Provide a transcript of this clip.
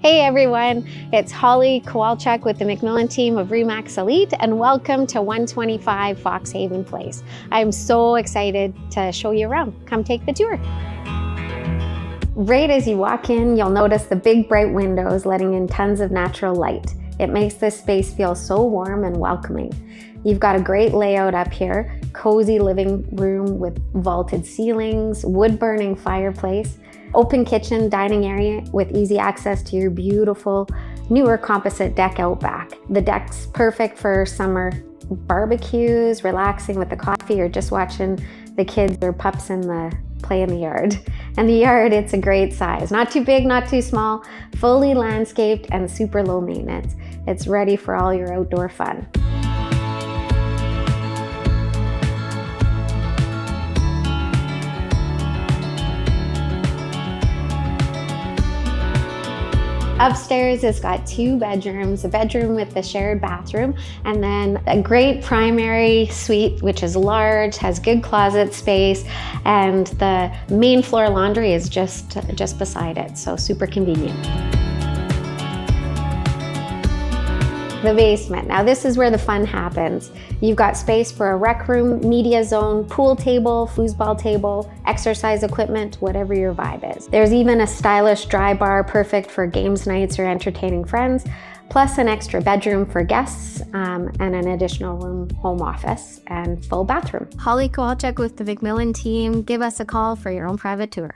Hey everyone, it's Holly Kowalczyk with the McMillan team of Remax Elite, and welcome to 125 Foxhaven Place. I'm so excited to show you around. Come take the tour. Right as you walk in, you'll notice the big bright windows letting in tons of natural light. It makes this space feel so warm and welcoming. You've got a great layout up here, cozy living room with vaulted ceilings, wood-burning fireplace, open kitchen, dining area with easy access to your beautiful newer composite deck out back. The deck's perfect for summer barbecues, relaxing with the coffee, or just watching the kids or pups play in the yard. And the yard, it's a great size. Not too big, not too small, fully landscaped and super low maintenance. It's ready for all your outdoor fun. Upstairs, it's got 2 bedrooms, a bedroom with the shared bathroom, and then a great primary suite, which is large, has good closet space, and the main floor laundry is just beside it, so super convenient. The basement. Now this is where the fun happens. You've got space for a rec room, media zone, pool table, foosball table, exercise equipment, whatever your vibe is. There's even a stylish dry bar, perfect for games nights or entertaining friends, plus an extra bedroom for guests, and an additional room, home office, and full bathroom. Holly Kowalczyk with the McMillan team. Give us a call for your own private tour.